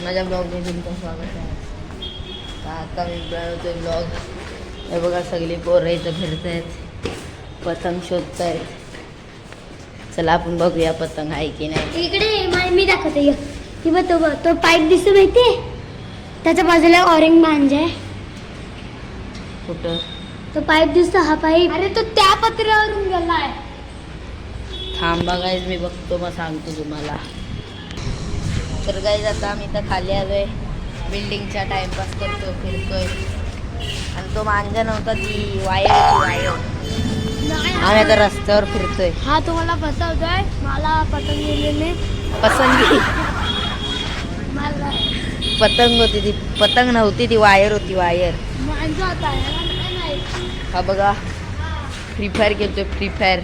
माझ्या ब्लॉगमध्ये तुमचं स्वागत आहे. आता मी बनवतोय ब्लॉग. हे बघा सगळी पोरं इथं फिरत आहेत, पतंग शोधत आहेत. चला आपण बघूया पतंग आहे की नाही. इकडे मी दाखवते. की बघ तो पाईप दिसतो माहिती, त्याच्या बाजूला ऑरेंज मांज आहे. कुठं तो पाईप दिसतो, हा पाईप. अरे तो त्या पत्र्यावरून गेलाय. थांबा गाईज, मी बघतो मग सांगतो तुम्हाला. तर गाईज आता आम्ही इथं खाली आलोय, बिल्डिंगच्या टाइमपास करतो, फिरतोय. आणि तो मांजा नव्हता, ती वायर होती, वायर. आम्ही आता रस्त्यावर फिरतोय. हा तुम्हाला फसवतोय. मला पतंग गेलेली पसंती मला पतंग होती, ती पतंग नव्हती, ती वायर होती, वायर. मांजा होता. नाही हा बघा, फ्री फायर खेळतोय, फ्री फायर.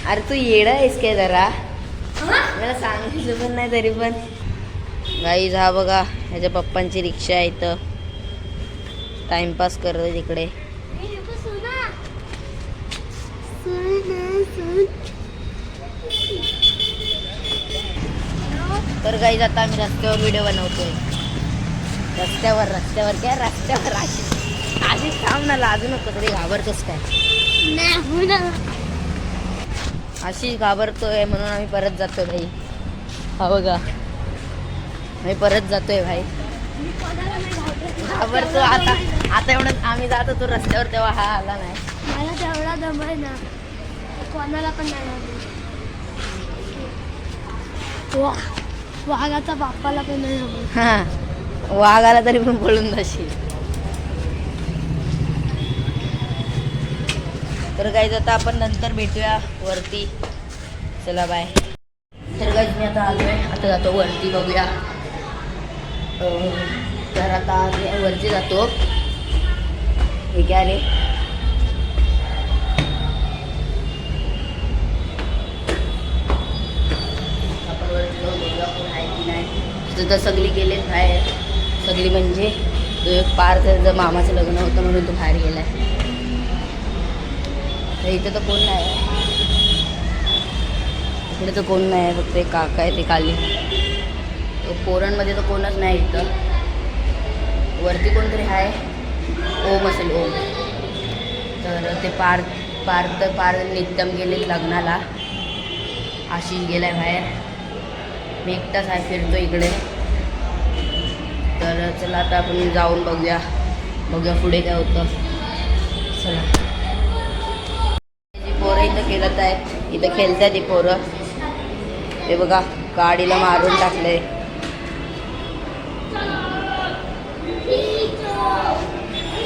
अरे तू येडा आहेस काय जरा, मला सांगितलं पण नाही तरी पण. गाईज हा बघा, ह्याच्या पप्पांची रिक्षा आहे इथं, टाइमपास करतोय तिकडे. तर गाईज आता आम्ही रस्त्यावर व्हिडिओ बनवतोय. रस्त्यावर अशी थांब ना, लाजू नको. तरी घाबरतोस काय? अशी घाबरतोय म्हणून आम्ही परत जातोय भाई. हा बघा, आम्ही परत जातोय भाई. घाबरतो आता एवढं आम्ही जात होतो रस्त्यावर, तेव्हा हा आला नाही. मला तेवढा दमाय ना, कोणाला पण नाही. वाघाचा बाप्पाला पण नाही जमत. हा, वाघ आला तरी पण पळून जाशील. तर गाईज आता आपण नंतर भेटूया वरती. चला बाय. तर गाईज मी आता आलोय, आता जातो वरती, बघूया. तर आता वरती जातो. हे क्या रे, आपण वरती जाऊन बघूया कोण आहे की नाही. तिथं सगळी गेलेत बाहेर. सगळी म्हणजे तो एक त्याचं मामाचं लग्न होतं म्हणून तो बाहेर गेलाय. इथं तर कोण नाही, इकडे तर कोण नाही, फक्त एक काका आहे ते खाली. पोरांमध्ये तर कोणच नाही इथं. वरती कोणतरी आहे, ओम असेल, ओम. तर ते पार्थ नित्यम गेले लग्नाला. आशिष गेलाय बाहेर. मी एकटाच आहे, फिरतो इकडे. तर चला आता आपण जाऊन बघूया पुढे काय होतं. चला. पोरं इथं खेळत आहेत, इथं खेळतात ही पोरं. हे बघा, गाडीला मारून टाकलंय.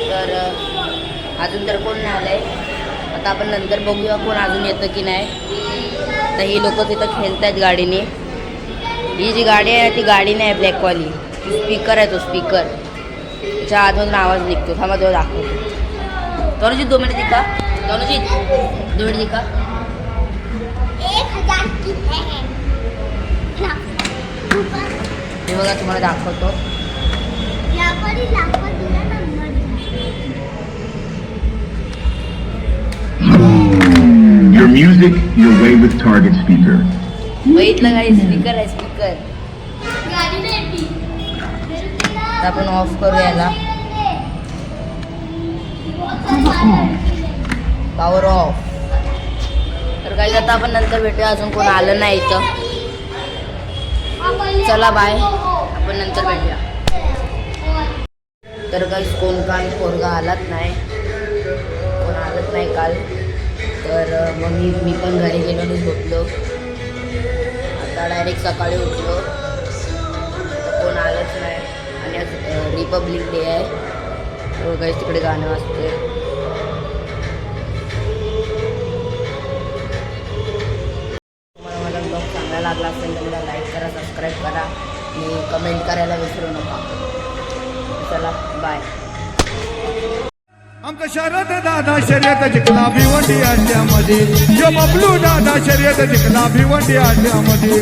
तर अजून तर कोण नाही आलंय. आता आपण नंतर बघूया कोण अजून येतं की नाही. तर ही लोक तिथं खेळतात गाडीने. ही जी गाडी आहे ती गाडी नाही, ब्लॅकवाली. स्पीकर आहे, तो स्पीकर. त्याच्या आतमधून आवाज निघतो. थांबा तो दाखवतो. तनुजी 2 मिनिट दिका. तनुजी 2 मिनिट दिका. 1000 की है. हे बघा, तुम्हाला दाखवतो. Your music, your way with Target speaker. बघितलं काही, स्पीकर आहे, स्पीकर. आपण ऑफ करू याला. Power of. तर काही आता आपण नंतर भेटूया. अजून कोण आलं नाही इथं. चला बाय, आपण नंतर भेटूया. तर काही कोण काल पोरगा आलाच नाही, कोण आलंच नाही काल. तर मग मी पण घरी गेलो आणि झोपलो. आता डायरेक्ट सकाळी उठलो, कोण आलंच नाही. आणि आज रिपब्लिक डे आहे. तर काही तिकडे गाणं वाजते. तुम्हाला मला ब्लॉग चांगला लागला असेल तर मला लाईक करा, सबस्क्राईब करा आणि कमेंट करायला विसरू नका. चला बाय. आमचा शरद दादा शर्यत जिंकला भिवंडी अड्ड्यामध्ये. जो बबलू दादा शर्यत जिंकला भिवंडी अड्ड्यामध्ये.